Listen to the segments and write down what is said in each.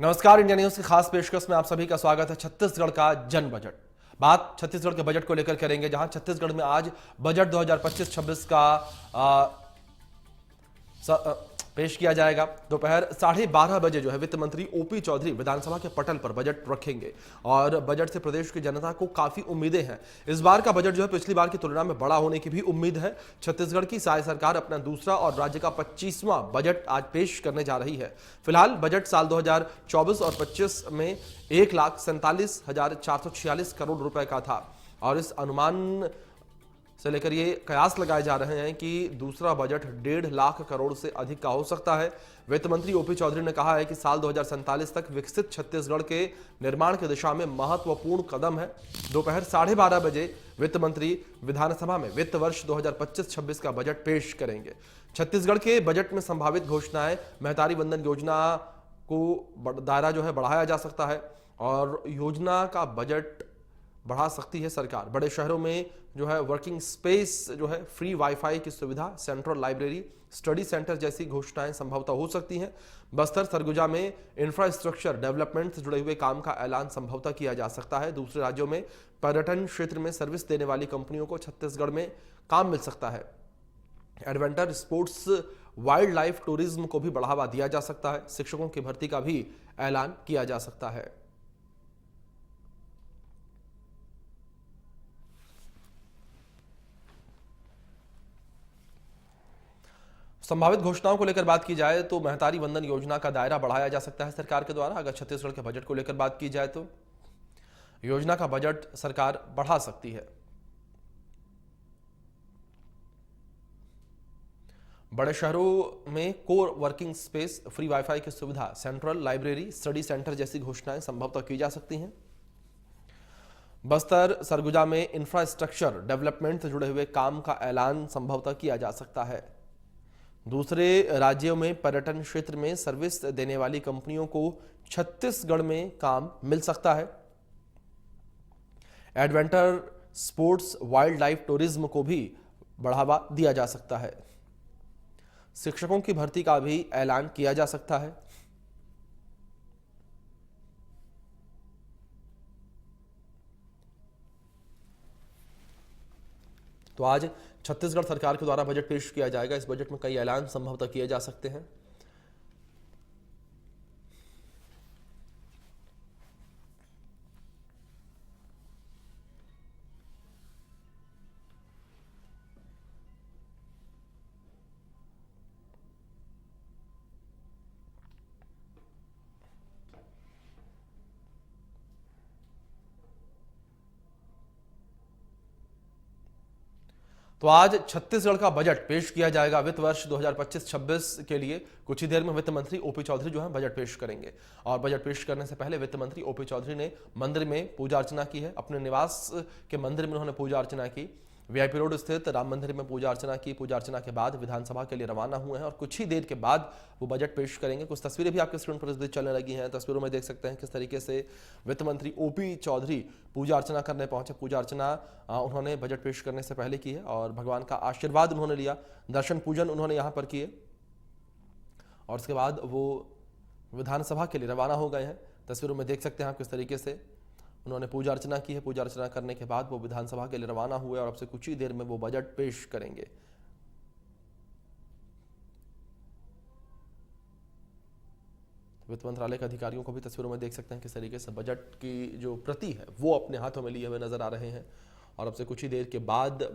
नमस्कार, India news की खास पेशकश में आप सभी का स्वागत है। छत्तीसगढ़ का जन बजट। बात छत्तीसगढ़ के बजट को लेकर करेंगे, जहां छत्तीसगढ़ में आज बजट 2025-26 का आ, पेश किया जाएगा। दोपहर 12:30 बजे जो है वित्त मंत्री ओपी चौधरी विधानसभा के पटल पर बजट रखेंगे और बजट से प्रदेश की जनता को काफी उम्मीदें हैं। इस बार का बजट जो है पिछली बार की तुलना में बड़ा होने की भी उम्मीद है। छत्तीसगढ़ की साय सरकार अपना दूसरा और राज्य का 25वां बजट आज पेश करने जा रही है। फिलहाल बजट साल 2024 और 25 में 1,47,446 करोड़ रुपए का था और इस अनुमान से लेकर ये कयास लगाए जा रहे हैं कि दूसरा बजट 1.5 लाख करोड़ से अधिक का हो सकता है। वित्त मंत्री ओपी चौधरी ने कहा है कि साल 2047 तक विकसित छत्तीसगढ़ के निर्माण की दिशा में महत्वपूर्ण कदम है। दोपहर 12:30 बजे वित्त मंत्री विधानसभा में वित्त वर्ष 2025-26 का बजट पेश करेंगे। छत्तीसगढ़ के बजट में संभावित घोषणाएं, महतारी वंदन योजना को दायरा जो है बढ़ाया जा सकता है और योजना का बजट बढ़ा सकती है सरकार। बड़े शहरों में जो है वर्किंग स्पेस जो है, फ्री वाईफाई की सुविधा, सेंट्रल लाइब्रेरी, स्टडी सेंटर जैसी घोषणाएं संभवतः हो सकती हैं। बस्तर सरगुजा में इंफ्रास्ट्रक्चर डेवलपमेंट से जुड़े हुए काम का ऐलान संभवतः किया जा सकता है। दूसरे राज्यों में पर्यटन क्षेत्र में सर्विस देने वाली कंपनियों को छत्तीसगढ़ में काम मिल सकता है। Adventure sports, wild life tourism को भी बढ़ावा दिया जा सकता है। शिक्षकों की भर्ती का भी ऐलान किया जा सकता है। संभावित घोषणाओं को लेकर बात की जाए तो महतारी वंदन योजना का दायरा बढ़ाया जा सकता है सरकार के द्वारा। अगर छत्तीसगढ़ के बजट को लेकर बात की जाए तो योजना का बजट सरकार बढ़ा सकती है। बड़े शहरों में core working space, free wifi की सुविधा, सेंट्रल लाइब्रेरी, स्टडी सेंटर जैसी घोषणाएं संभवतः की जा सकती हैं। बस्तर सरगुजा में इंफ्रास्ट्रक्चर डेवलपमेंट से जुड़े हुए काम का ऐलान संभवतः किया जा सकता है। दूसरे राज्यों में पर्यटन क्षेत्र में सर्विस देने वाली कंपनियों को छत्तीसगढ़ में काम मिल सकता है। Adventure sports, wild life tourism को भी बढ़ावा दिया जा सकता है। शिक्षकों की भर्ती का भी ऐलान किया जा सकता है। तो आज छत्तीसगढ़ सरकार के द्वारा बजट पेश किया जाएगा। इस बजट में कई ऐलान संभवतः किए जा सकते हैं। तो आज छत्तीसगढ़ का बजट पेश किया जाएगा वित्त वर्ष 2025-26 के लिए। कुछ ही देर में वित्त मंत्री ओपी चौधरी जो है बजट पेश करेंगे और बजट पेश करने से पहले वित्त मंत्री ओपी चौधरी ने मंदिर में पूजा अर्चना की है। अपने निवास के मंदिर में उन्होंने पूजा अर्चना की। वीआईपी रोड स्थित राम मंदिर में पूजा अर्चना की। पूजा अर्चना के बाद विधानसभा के लिए रवाना हुए हैं और कुछ ही देर के बाद वो बजट पेश करेंगे। कुछ तस्वीरें भी आपके स्क्रीन पर इस बीच चलने लगी हैं। तस्वीरों में देख सकते हैं किस तरीके से वित्त मंत्री ओपी चौधरी पूजा अर्चना करने पहुंचे। पूजा अर्चना उन्होंने बजट पेश करने से पहले की है और भगवान का आशीर्वाद उन्होंने लिया। दर्शन पूजन उन्होंने यहाँ पर किए और उसके बाद वो विधानसभा के लिए रवाना हो गए हैं। तस्वीरों में देख सकते हैं आप किस तरीके से उन्होंने पूजा अर्चना की है। पूजा अर्चना करने के बाद वो विधानसभा के लिए रवाना हुए और अब से कुछ ही देर में वो बजट पेश करेंगे। वित्त मंत्रालय के अधिकारियों को भी तस्वीरों में देख सकते हैं किस तरीके से बजट की जो प्रति है वो अपने हाथों में लिए हुए नजर आ रहे हैं और अब से कुछ ही देर के बाद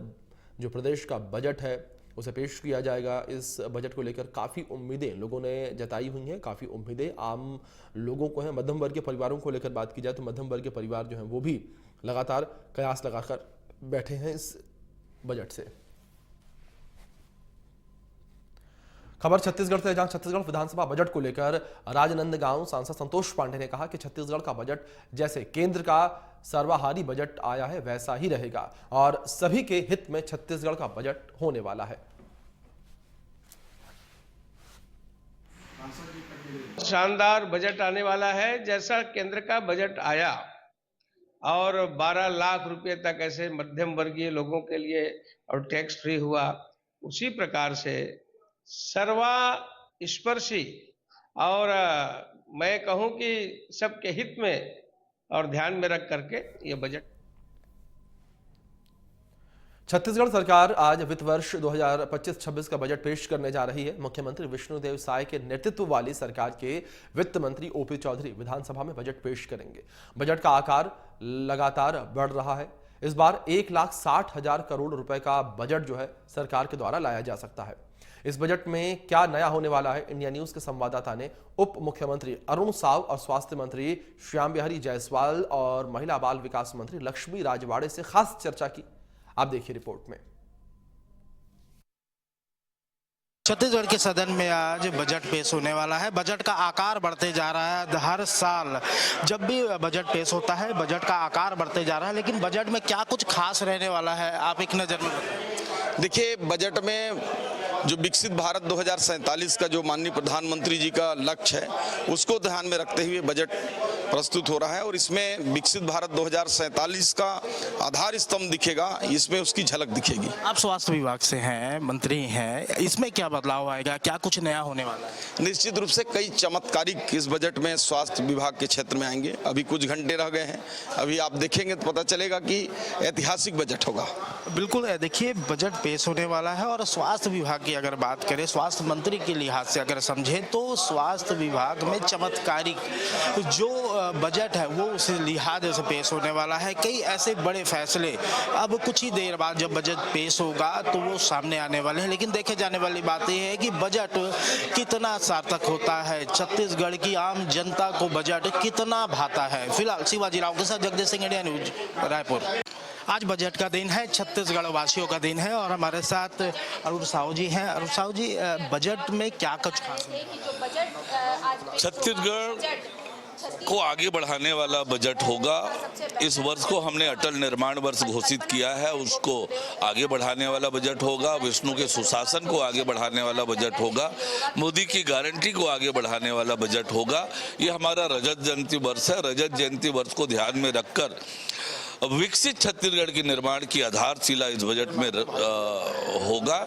जो प्रदेश का बजट है उसे पेश किया जाएगा। इस बजट को लेकर काफ़ी उम्मीदें लोगों ने जताई हुई हैं। काफ़ी उम्मीदें आम लोगों को हैं। मध्यम वर्गीय परिवारों को लेकर बात की जाए तो मध्यम वर्गीय परिवार जो हैं वो भी लगातार कयास लगाकर बैठे हैं इस बजट से। खबर छत्तीसगढ़ से, जहां छत्तीसगढ़ विधानसभा बजट को लेकर राजनांदगांव सांसद संतोष पांडे ने कहा कि छत्तीसगढ़ का बजट जैसे केंद्र का सर्वहारी बजट आया है वैसा ही रहेगा और सभी के हित में छत्तीसगढ़ का बजट होने वाला है। शानदार बजट आने वाला है। जैसा केंद्र का बजट आया और 12 लाख रुपए तक ऐसे मध्यम वर्गीय लोगों के लिए और टैक्स फ्री हुआ, उसी प्रकार से सर्वस्पर्शी और मैं कहूं कि सबके हित में और ध्यान में रख करके ये बजट। छत्तीसगढ़ सरकार आज वित्त वर्ष 2025-26 का बजट पेश करने जा रही है। मुख्यमंत्री विष्णुदेव साय के नेतृत्व वाली सरकार के वित्त मंत्री ओपी चौधरी विधानसभा में बजट पेश करेंगे। बजट का आकार लगातार बढ़ रहा है। इस बार 1,60,000 करोड़ रुपए का बजट जो है सरकार के द्वारा लाया जा सकता है। इस बजट में क्या नया होने वाला है, इंडिया न्यूज के संवाददाता ने उप मुख्यमंत्री अरुण साव और स्वास्थ्य मंत्री श्याम बिहारी जायसवाल और महिला बाल विकास मंत्री लक्ष्मी राजवाड़े से खास चर्चा की। आप देखिए रिपोर्ट में। छत्तीसगढ़ के सदन में आज बजट पेश होने वाला है। बजट का आकार बढ़ते जा रहा है। हर साल जब भी बजट पेश होता है बजट का आकार बढ़ते जा रहा है, लेकिन बजट में क्या कुछ खास रहने वाला है, आप एक नजर में देखिए। बजट में जो विकसित भारत 2047 का जो माननीय प्रधानमंत्री जी का लक्ष्य है उसको ध्यान में रखते हुए बजट प्रस्तुत हो रहा है और इसमें विकसित भारत 2047 का आधार स्तंभ दिखेगा, इसमें उसकी झलक दिखेगी। आप स्वास्थ्य विभाग से हैं, मंत्री हैं, इसमें क्या बदलाव आएगा, क्या कुछ नया होने वाला है? निश्चित रूप से कई चमत्कारिक इस बजट में स्वास्थ्य विभाग के क्षेत्र में आएंगे। अभी कुछ घंटे रह गए हैं, अभी आप देखेंगे तो पता चलेगा कि ऐतिहासिक बजट होगा। बिल्कुल, देखिए बजट पेश होने वाला है और स्वास्थ्य विभाग की अगर बात करें, स्वास्थ्य मंत्री के लिहाज से अगर समझें तो स्वास्थ्य विभाग में चमत्कारिक जो बजट है वो उस लिहाज से पेश होने वाला है। कई ऐसे बड़े फैसले अब कुछ ही देर बाद जब बजट पेश होगा तो वो सामने आने वाले हैं, लेकिन देखे जाने वाली बात यह है कि बजट कितना सार्थक होता है, छत्तीसगढ़ की आम जनता को बजट कितना भाता है। फिलहाल शिवाजी राव के साथ जगदीश सिंह, इंडिया न्यूज, रायपुर। आज बजट का दिन है, छत्तीसगढ़ वासियों का दिन है और हमारे साथ अरुण साहू जी हैं। अरुण साहू जी, बजट में क्या कुछ खास है? छत्तीसगढ़ को आगे बढ़ाने वाला बजट होगा। इस वर्ष को हमने अटल निर्माण वर्ष घोषित किया है, उसको आगे बढ़ाने वाला बजट होगा। विष्णु के सुशासन को आगे बढ़ाने वाला बजट होगा। मोदी की गारंटी को आगे बढ़ाने वाला बजट होगा। ये हमारा रजत जयंती वर्ष है। रजत जयंती वर्ष को ध्यान में रखकर विकसित छत्तीसगढ़ के निर्माण की आधारशिला इस बजट में होगा।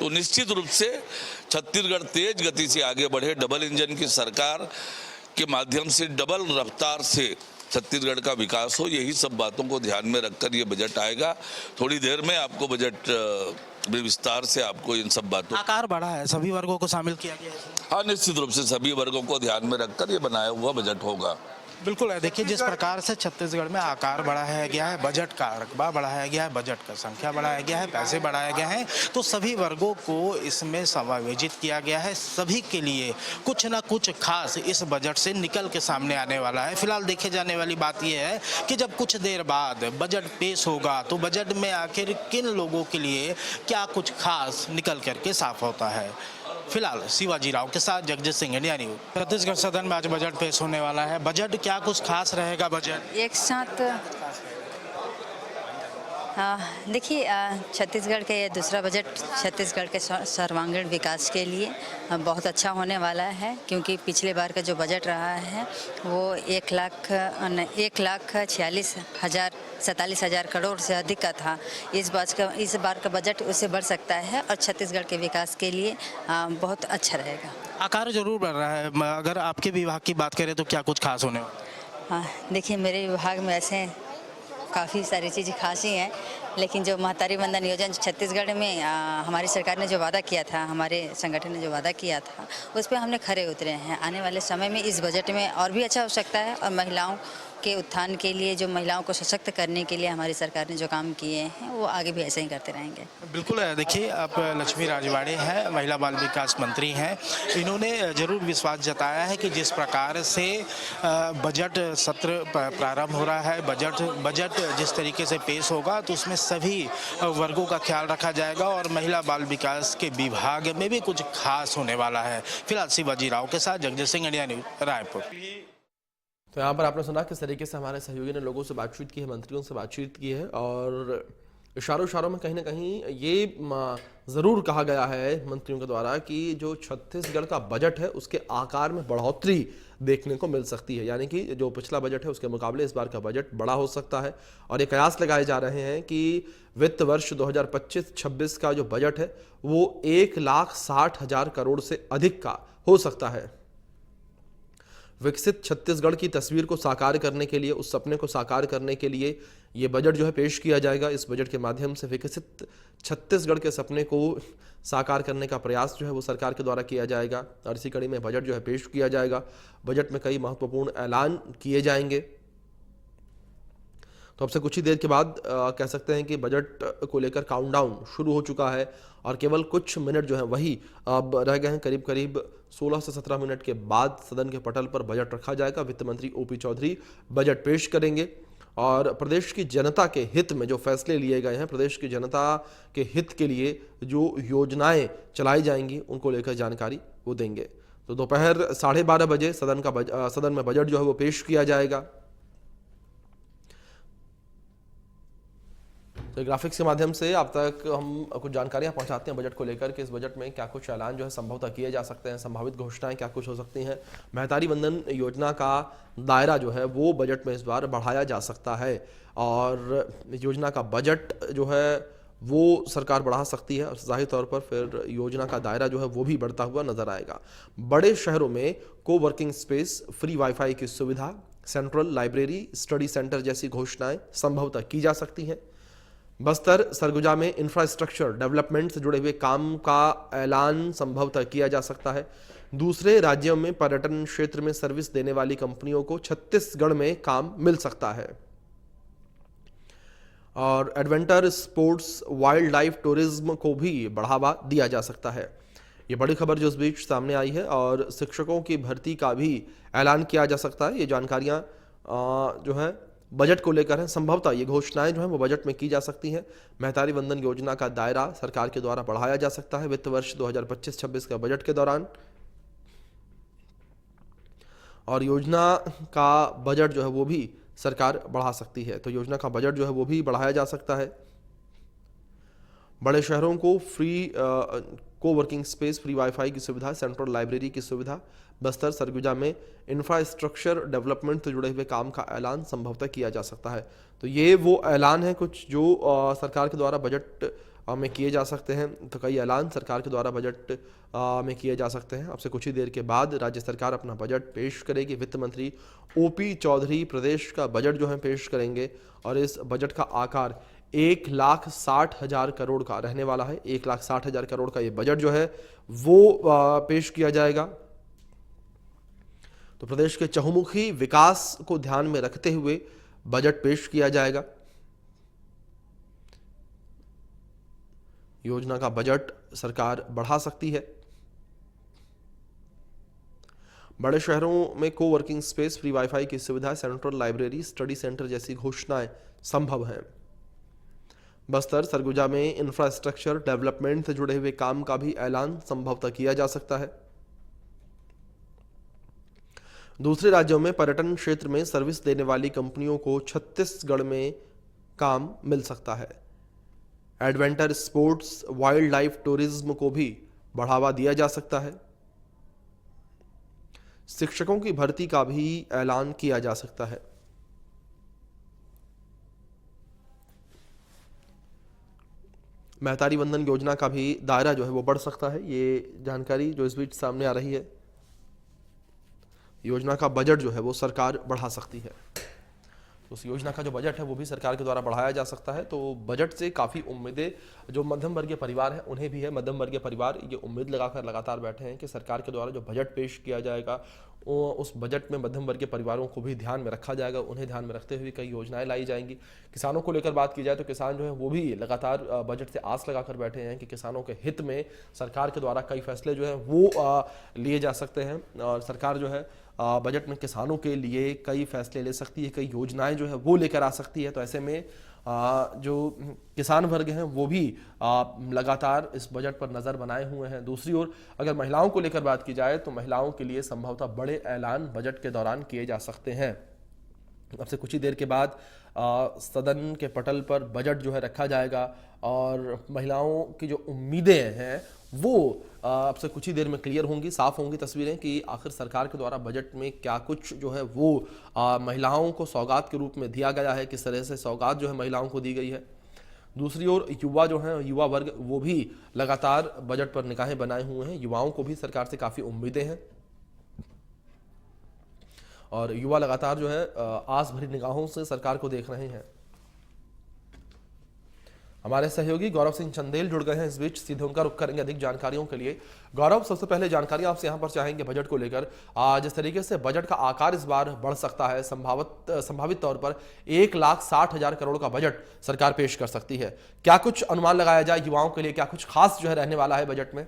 तो निश्चित रूप से छत्तीसगढ़ तेज गति से आगे बढ़े। डबल इंजन की सरकार के माध्यम से डबल रफ्तार से छत्तीसगढ़ का विकास हो, यही सब बातों को ध्यान में रखकर ये बजट आएगा। थोड़ी देर में आपको बजट में विस्तार से आपको इन सब बातों। आकार बढ़ा है, सभी वर्गों को शामिल किया गया है। हाँ, निश्चित रूप से सभी वर्गों को ध्यान में रखकर ये बनाया हुआ बजट होगा। बिल्कुल, देखिए जिस प्रकार से छत्तीसगढ़ में आकार बढ़ाया गया है, बजट का रकबा बढ़ाया गया है, बजट का संख्या बढ़ाया गया है, पैसे बढ़ाए गए हैं, तो सभी वर्गों को इसमें समायोजित किया गया है। सभी के लिए कुछ ना कुछ खास इस बजट से निकल के सामने आने वाला है। फिलहाल देखे जाने वाली बात यह है कि जब कुछ देर बाद बजट पेश होगा तो बजट में आखिर किन लोगों के लिए क्या कुछ खास निकल करके साफ होता है। फिलहाल शिवाजी राव के साथ जगदीश सिंह, इंडिया न्यूज। छत्तीसगढ़ सदन में आज बजट पेश होने वाला है। बजट क्या कुछ खास रहेगा? बजट एक साथ देखिए, छत्तीसगढ़ का ये दूसरा बजट छत्तीसगढ़ के सर्वांगीण विकास के लिए बहुत अच्छा होने वाला है, क्योंकि पिछले बार का जो बजट रहा है वो 1,46,000 करोड़ से अधिक का था। इस बार का बजट उससे बढ़ सकता है और छत्तीसगढ़ के विकास के लिए बहुत अच्छा रहेगा। आकार जरूर बढ़ रहा है। अगर आपके विभाग की बात करें तो क्या कुछ खास होने वाला? हाँ, देखिए मेरे विभाग में ऐसे काफ़ी सारी चीज़ें खास ही हैं, लेकिन जो महतारी वंदन योजना छत्तीसगढ़ में हमारी सरकार ने जो वादा किया था, हमारे संगठन ने जो वादा किया था, उस पर हमने खरे उतरे हैं। आने वाले समय में इस बजट में और भी अच्छा हो सकता है और महिलाओं के उत्थान के लिए, जो महिलाओं को सशक्त करने के लिए हमारी सरकार ने जो काम किए हैं वो आगे भी ऐसे ही करते रहेंगे। बिल्कुल, देखिए आप लक्ष्मी राजवाड़े हैं, महिला बाल विकास मंत्री हैं। इन्होंने जरूर विश्वास जताया है कि जिस प्रकार से बजट सत्र प्रारंभ हो रहा है, बजट जिस तरीके से पेश होगा तो उसमें सभी वर्गों का ख्याल रखा जाएगा और महिला बाल विकास के विभाग में भी कुछ खास होने वाला है। फिलहाल शिवाजी राव के साथ जगदीश सिंह, इंडिया न्यूज, रायपुर। तो यहाँ पर आपने सुना किस तरीके से हमारे सहयोगी ने लोगों से बातचीत की है, मंत्रियों से बातचीत की है और इशारों में कहीं ना कहीं ये ज़रूर कहा गया है मंत्रियों के द्वारा कि जो छत्तीसगढ़ का बजट है उसके आकार में बढ़ोतरी देखने को मिल सकती है। यानी कि जो पिछला बजट है उसके मुकाबले इस बार का बजट बड़ा हो सकता है और ये कयास लगाए जा रहे हैं कि वित्त वर्ष 2025-26 का जो बजट है वो 1,60,000 करोड़ से अधिक का हो सकता है। विकसित छत्तीसगढ़ की तस्वीर को साकार करने के लिए, उस सपने को साकार करने के लिए ये बजट जो है पेश किया जाएगा। इस बजट के माध्यम से विकसित छत्तीसगढ़ के सपने को साकार करने का प्रयास जो है वो सरकार के द्वारा किया जाएगा और इसी कड़ी में बजट जो है पेश किया जाएगा। बजट में कई महत्वपूर्ण ऐलान किए जाएंगे। तो अब से कुछ ही देर के बाद कह सकते हैं कि बजट को लेकर काउंटडाउन शुरू हो चुका है और केवल कुछ मिनट जो है वही अब रह गए हैं। करीब करीब 16 से 17 मिनट के बाद सदन के पटल पर बजट रखा जाएगा। वित्त मंत्री ओपी चौधरी बजट पेश करेंगे और प्रदेश की जनता के हित में जो फैसले लिए गए हैं, प्रदेश की जनता के हित के लिए जो योजनाएं चलाई जाएंगी उनको लेकर जानकारी वो देंगे। तो दोपहर 12:30 बजे सदन में बजट जो है वो पेश किया जाएगा। तो ग्राफिक्स के माध्यम से आप तक हम कुछ जानकारियां पहुंचाते हैं बजट को लेकर कि इस बजट में क्या कुछ ऐलान जो है संभवतः किए जा सकते हैं, संभावित घोषणाएं क्या कुछ हो सकती हैं। महतारी वंदन योजना का दायरा जो है वो बजट में इस बार बढ़ाया जा सकता है और योजना का बजट जो है वो सरकार बढ़ा सकती है और ज़ाहिर तौर पर फिर योजना का दायरा जो है वो भी बढ़ता हुआ नजर आएगा। बड़े शहरों में कोवर्किंग स्पेस, फ्री वाईफाई की सुविधा, सेंट्रल लाइब्रेरी, स्टडी सेंटर जैसी घोषणाएं संभवतः की जा सकती हैं। बस्तर सरगुजा में इंफ्रास्ट्रक्चर डेवलपमेंट से जुड़े हुए काम का ऐलान संभवतः किया जा सकता है। दूसरे राज्यों में पर्यटन क्षेत्र में सर्विस देने वाली कंपनियों को छत्तीसगढ़ में काम मिल सकता है और adventure sports, wild life tourism को भी बढ़ावा दिया जा सकता है। ये बड़ी खबर जो इस बीच सामने आई है और शिक्षकों की भर्ती का भी ऐलान किया जा सकता है। ये जानकारियां जो है बजट को लेकर है। संभवतः ये घोषणाएं जो है वो बजट में की जा सकती हैं। महतारी वंदन योजना का दायरा सरकार के द्वारा बढ़ाया जा सकता है वित्त वर्ष 2025-26 का बजट के दौरान और योजना का बजट जो है वो भी सरकार बढ़ा सकती है। तो योजना का बजट जो है वो भी बढ़ाया जा सकता है। बड़े शहरों को free coworking space, free wifi की सुविधा, सेंट्रल लाइब्रेरी की सुविधा, बस्तर सरगुजा में इंफ्रास्ट्रक्चर डेवलपमेंट से जुड़े हुए काम का ऐलान संभवतः किया जा सकता है। तो ये वो ऐलान है कुछ जो सरकार के द्वारा बजट में किए जा सकते हैं। तो कई ऐलान सरकार के द्वारा बजट में किए जा सकते हैं। अब से कुछ ही देर के बाद राज्य सरकार अपना बजट पेश करेगी। वित्त मंत्री ओपी चौधरी प्रदेश का बजट जो है पेश करेंगे और इस बजट का आकार 1,60,000 करोड़ का रहने वाला है। 1,60,000 करोड़ का ये बजट जो है वो पेश किया जाएगा। तो प्रदेश के चहुमुखी विकास को ध्यान में रखते हुए बजट पेश किया जाएगा। योजना का बजट सरकार बढ़ा सकती है। बड़े शहरों में कोवर्किंग स्पेस, फ्री वाईफाई की सुविधा, सेंट्रल लाइब्रेरी, स्टडी सेंटर जैसी घोषणाएं संभव हैं। बस्तर सरगुजा में इंफ्रास्ट्रक्चर डेवलपमेंट से जुड़े हुए काम का भी ऐलान संभवतः किया जा सकता है। दूसरे राज्यों में पर्यटन क्षेत्र में सर्विस देने वाली कंपनियों को छत्तीसगढ़ में काम मिल सकता है। Adventure sports, wild life tourism को भी बढ़ावा दिया जा सकता है। शिक्षकों की भर्ती का भी ऐलान किया जा सकता है। महतारी वंदन योजना का भी दायरा जो है वो बढ़ सकता है। ये जानकारी जो इस बीच सामने आ रही है, योजना का बजट जो है वो सरकार बढ़ा सकती है। उस योजना का जो बजट है वो भी सरकार के द्वारा बढ़ाया जा सकता है। तो बजट से काफ़ी उम्मीदें जो मध्यम वर्गीय परिवार है उन्हें भी है। मध्यम वर्गीय परिवार ये उम्मीद लगाकर लगातार बैठे हैं कि सरकार के द्वारा जो बजट पेश किया जाएगा उस बजट में मध्यम वर्गीय परिवारों को भी ध्यान में रखा जाएगा। उन्हें ध्यान में रखते हुए कई योजनाएं लाई जाएंगी। किसानों को लेकर बात की जाए तो किसान जो है वो भी लगातार बजट से आस लगाकर बैठे हैं कि किसानों के हित में सरकार के द्वारा कई फैसले जो है वो लिए जा सकते हैं और सरकार जो है बजट में किसानों के लिए कई फैसले ले सकती है, कई योजनाएं जो है वो लेकर आ सकती है। तो ऐसे में जो किसान वर्ग हैं वो भी लगातार इस बजट पर नज़र बनाए हुए हैं। दूसरी ओर अगर महिलाओं को लेकर बात की जाए तो महिलाओं के लिए संभवतः बड़े ऐलान बजट के दौरान किए जा सकते हैं। अब से कुछ ही देर के बाद सदन के पटल पर बजट जो है रखा जाएगा और महिलाओं की जो उम्मीदें हैं वो अब से कुछ ही देर में क्लियर होंगी, साफ होंगी तस्वीरें कि आखिर सरकार के द्वारा बजट में क्या कुछ जो है वो महिलाओं को सौगात के रूप में दिया गया है, किस तरह से सौगात जो है महिलाओं को दी गई है। दूसरी ओर युवा जो हैं, युवा वर्ग वो भी लगातार बजट पर निगाहें बनाए हुए हैं। युवाओं को भी सरकार से काफ़ी उम्मीदें हैं। और युवा लगातार जो है आस भरी निगाहों से सरकार को देख रहे हैं। हमारे सहयोगी गौरव सिंह चंदेल जुड़ गए हैं इस बीच, सीधे उनका रुख करेंगे अधिक जानकारियों के लिए। गौरव, सबसे पहले जानकारी आपसे यहां पर चाहेंगे बजट को लेकर। जिस तरीके से बजट का आकार इस बार बढ़ सकता है, संभावित तौर पर 1,60,000 करोड़ का बजट सरकार पेश कर सकती है, क्या कुछ अनुमान लगाया जाए युवाओं के लिए, क्या कुछ खास जो है रहने वाला है बजट में?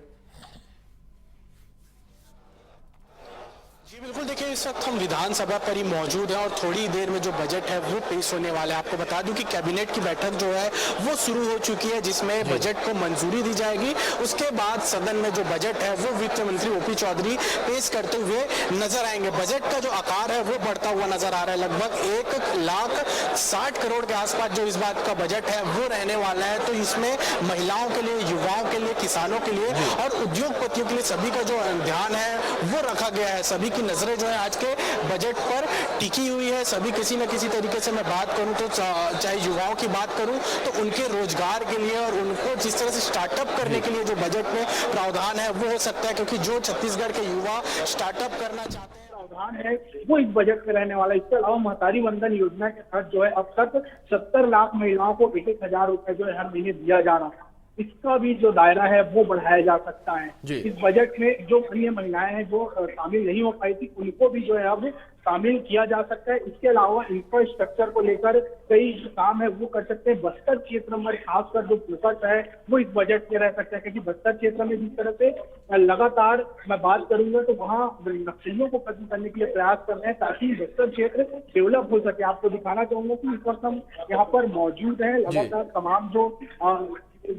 जी बिल्कुल, देखिए इस वक्त हम विधानसभा पर ही मौजूद हैं और थोड़ी देर में जो बजट है वो पेश होने वाला है। आपको बता दूं कि कैबिनेट की बैठक जो है वो शुरू हो चुकी है, जिसमें बजट को मंजूरी दी जाएगी। उसके बाद सदन में जो बजट है वो वित्त मंत्री ओपी चौधरी पेश करते हुए नजर आएंगे। बजट का जो आकार है वो बढ़ता हुआ नजर आ रहा है। लगभग 1,60,000 करोड़ के आसपास जो इस बात का बजट है वो रहने वाला है। तो इसमें महिलाओं के लिए, युवाओं के लिए, किसानों के लिए और उद्योगपतियों के लिए सभी का जो ध्यान है वो रखा गया है। सभी की नजरें जो है आज के बजट पर टिकी हुई है। सभी किसी न किसी तरीके से मैं बात करूं तो चाहे युवाओं की बात करूं तो उनके रोजगार के लिए और उनको जिस तरह से स्टार्टअप करने के लिए जो बजट में प्रावधान है वो हो सकता है, क्योंकि जो छत्तीसगढ़ के युवा स्टार्टअप करना चाहते हैं प्रावधान है वो इस बजट में रहने वाला है। इसके अलावा महतारी वंदन योजना के तहत जो है अब तक 70 लाख महिलाओं को 1,000 रुपए जो है हर महीने दिया जा रहा है। इसका भी जो दायरा है वो बढ़ाया जा सकता है। इस बजट में जो अन्य महिलाएं हैं जो शामिल नहीं हो पाई थी उनको भी जो है अब शामिल किया जा सकता है। इसके अलावा इंफ्रास्ट्रक्चर को लेकर कई जो काम है वो कर सकते हैं। बस्तर क्षेत्र में खासकर जो फोकस है वो इस बजट में रह सकता है, क्योंकि बस्तर क्षेत्र में जिस तरह से लगातार मैं बात करूंगा तो वहाँ नक्सलियों को खत्म करने के लिए प्रयास कर रहे हैं ताकि बस्तर क्षेत्र डेवलप हो सके। आपको दिखाना चाहूंगा कि इस वक्त हम यहाँ पर मौजूद है, लगातार तमाम जो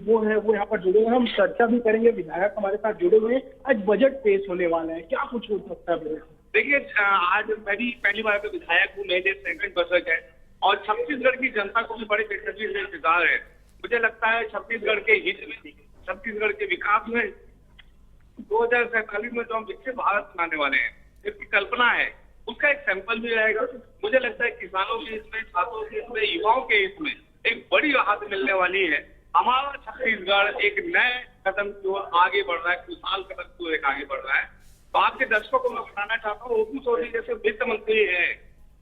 वो है वो यहाँ पर जुड़े हुए हैं। हम चर्चा भी करेंगे, विधायक हमारे साथ जुड़े हुए हैं। आज बजट पेश होने वाला है, क्या कुछ हो सकता है? देखिए, आज मैं भी पहली बार का विधायक हूँ, मेरे सेकंड बजट है और छत्तीसगढ़ की जनता को भी बड़े बेसब्री से इंतजार है। मुझे लगता है छत्तीसगढ़ के हित में, छत्तीसगढ़ के विकास में 2047 में जो हम विकसित भारत बनाने वाले हैं, इसकी कल्पना है, उसका एक सैंपल भी रहेगा। मुझे लगता है किसानों के हित में, छात्रों के हित में, युवाओं के हित में एक बड़ी राहत मिलने वाली है। हमारा छत्तीसगढ़ एक नए कदम की ओर आगे बढ़ रहा है, खुशहाल कदम की ओर आगे बढ़ रहा है। तो आपके दर्शकों को मैं बताना चाहता हूँ, ओपी चौधरी जैसे वित्त मंत्री है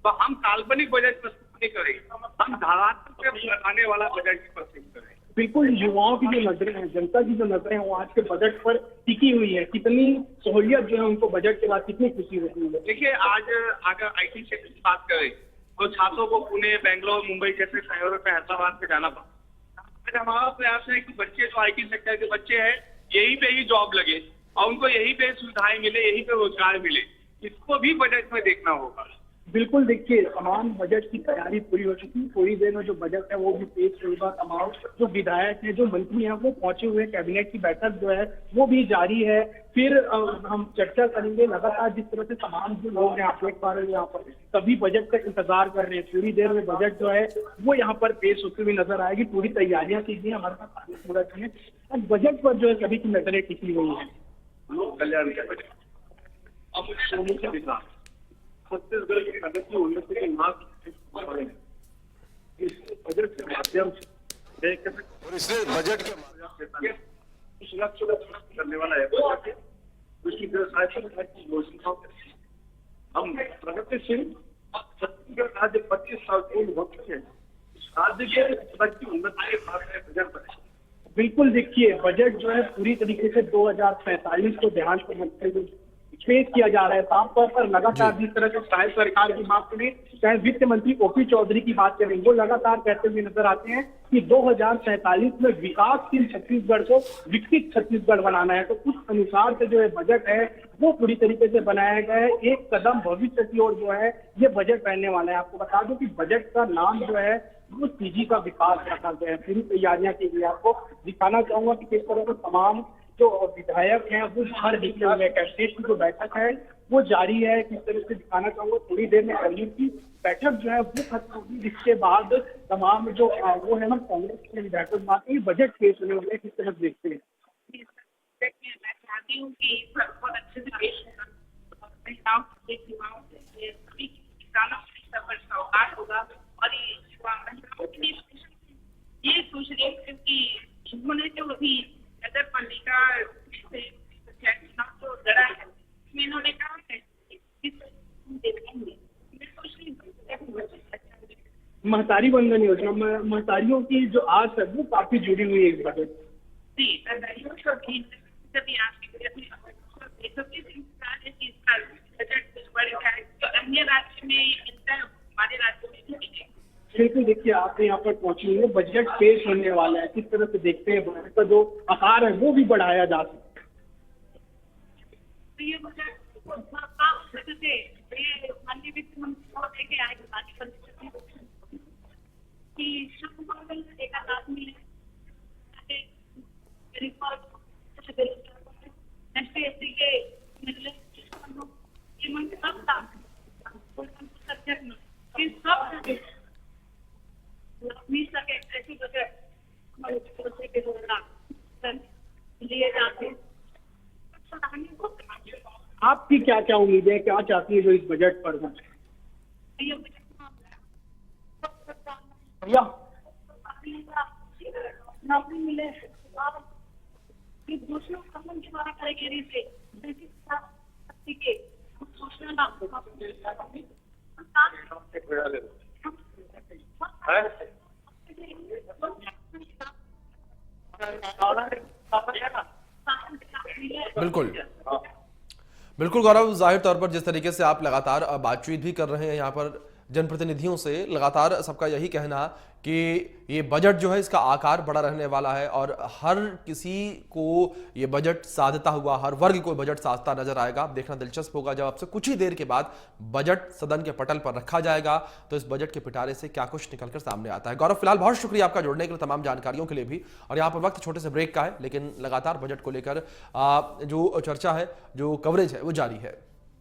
तो हम काल्पनिक बजट प्रस्तुत नहीं करेंगे, हम धरातल पे लगाने वाला बजट प्रस्तुत करेंगे। बिल्कुल, युवाओं की जो नजरें हैं, जनता की जो नजरें हैं वो आज के बजट पर टिकी हुई है। कितनी सहूलियत जो है उनको बजट के बाद कितनी खुशी होती है? देखिए, आज अगर IT क्षेत्र की बात करें तो छात्रों को पुणे, बेंगलोर, मुंबई जैसे शहरों पे, हैदराबाद पे जाना पड़ता। हमारा प्रयास है कि बच्चे जो IT सेक्टर के बच्चे हैं यहीं पे ही जॉब लगे और उनको यहीं पे सुविधाएं मिले, यहीं पे रोजगार मिले। इसको भी बजट में देखना होगा। बिल्कुल, देखिए तमाम बजट की तैयारी पूरी हो चुकी है। थोड़ी देर में जो बजट है वो भी पेश होगा। तमाम जो विधायक हैं, जो मंत्री हैं वो पहुंचे हुए हैं। कैबिनेट की बैठक जो है वो भी जारी है। फिर हम चर्चा करेंगे। लगातार जिस तरह से तमाम जो लोग हैं, आप देख पा रहे हैं यहाँ पर सभी बजट का इंतजार कर रहे हैं। थोड़ी देर में बजट जो है वो यहाँ पर पेश होती हुई नजर आएगी। पूरी तैयारियां की गई है, हमारे पास पूरा है। बजट पर जो है सभी की नजरें टिकी हुई है। लोक कल्याण के बजट अब छत्तीसगढ़ की प्रगति उन्नति के मार्ग इस बजट के माध्यम से और इसलिए बजट के माध्यम से कुछ लक्ष्य करने वाला है। उसकी सहायता की योजनाओं हम प्रगतिशील छत्तीसगढ़ राज्य 25 साल पूर्ण हो चुके हैं। राज्य के प्रगति उन्नति के मार्ग में बजट बने। बिल्कुल, देखिए बजट जो है पूरी तरीके से 2045 को ध्यान से रखते हुए पेश किया जा रहा है। साफ तौर पर लगातार जिस तरह से चाहे सरकार की बात करें, चाहे वित्त मंत्री ओपी चौधरी की बात करें, वो लगातार कहते हुए नजर आते हैं कि 2047 में विकासशील छत्तीसगढ़ को विकसित छत्तीसगढ़ बनाना है। तो उस अनुसार से जो है बजट है वो पूरी तरीके से बनाया गया है। एक कदम भविष्य की ओर जो है ये बजट रहने वाला है। आपको बता दूं कि बजट का नाम जो है वो CG का विकास रखा गया है। पूरी तैयारियां की गई। आपको दिखाना चाहूंगा कि किस तरह से तमाम जो विधायक हैं वो बाहर निकले हुए हैं। कैबिनेट की जो बैठक है वो जारी है। किस तरह से दिखाना चाहूंगा, थोड़ी देर में कैबिनेट की बैठक जो है वो खत्म होगी, जिसके बाद तमाम जो वो है ना कांग्रेस के विधायकों की बात बजट पेश होने वाले किस तरह देखते हैं। मैं चाहती हूँ कि बहुत अच्छे से पेश होगा, सभी किसानों पर सौगात होगा और ये सोच रही हूँ क्योंकि उन्होंने जो अभी नगर पालिका चुनाव जो लड़ा है इसमें इन्होंने कहा है कि देखेंगे महतारी वंदन योजना, महतारियों की जो आस है वो काफी जुड़ी हुई है इस बजट से। जी, सभी बजट जो अन्य राज्य में मिलता है हमारे राज्य में नहीं मिलेगा। बिल्कुल, देखिए आप यहाँ पर पहुंचे हुए हैं, बजट पेश होने वाला है, किस तरह से देखते हैं बजट का जो आकार है वो भी बढ़ाया जा सकता है। तो ये बजट माननीय वित्त मंत्री को लेके आए कि सबको एक लाभ मिले, मिल सके ऐसी बजट लिए जाते हैं। आपकी क्या क्या उम्मीदें, क्या चाहती है जो इस बजट पर है? भैया नौकरी मिले और दूसरों का मन द्वारा करेगी से के सूचना ना बिल्कुल बिल्कुल गौरव, जाहिर तौर पर जिस तरीके से आप लगातार बातचीत भी कर रहे हैं यहाँ पर जनप्रतिनिधियों से, लगातार सबका यही कहना कि ये बजट जो है इसका आकार बड़ा रहने वाला है और हर किसी को ये बजट साधता हुआ, हर वर्ग को बजट साधता नजर आएगा। देखना दिलचस्प होगा जब आपसे कुछ ही देर के बाद बजट सदन के पटल पर रखा जाएगा तो इस बजट के पिटारे से क्या कुछ निकलकर सामने आता है। गौरव, फिलहाल बहुत शुक्रिया आपका जुड़ने के लिए, तमाम जानकारियों के लिए भी। और यहाँ पर वक्त छोटे से ब्रेक का है, लेकिन लगातार बजट को लेकर जो चर्चा है, जो कवरेज है वो जारी है।